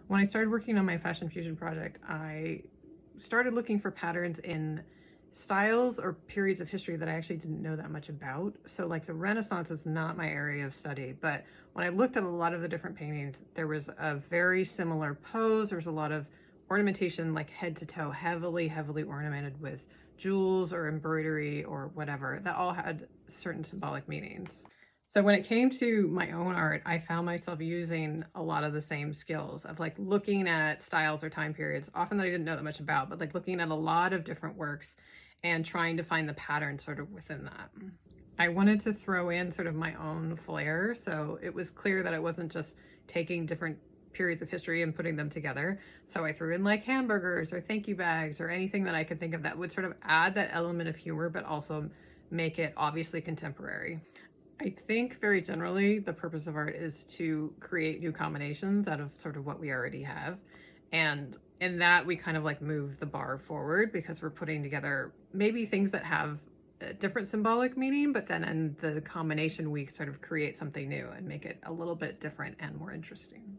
When I started working on my fashion fusion project, I started looking for patterns in styles or periods of history that I actually didn't know that much about. So like the Renaissance is not my area of study, but when I looked at a lot of the different paintings, there was a very similar pose. There's a lot of ornamentation, like head to toe, heavily ornamented with jewels or embroidery or whatever, that all had certain symbolic meanings. So when it came to my own art, I found myself using a lot of the same skills of like looking at styles or time periods, often that I didn't know that much about, but like looking at a lot of different works and trying to find the pattern sort of within that. I wanted to throw in sort of my own flair, so it was clear that I wasn't just taking different periods of history and putting them together. So I threw in like hamburgers or thank you bags or anything that I could think of that would sort of add that element of humor, but also make it obviously contemporary. I think very generally the purpose of art is to create new combinations out of sort of what we already have. And in that we kind of like move the bar forward because we're putting together maybe things that have a different symbolic meaning, but then in the combination we sort of create something new and make it a little bit different and more interesting.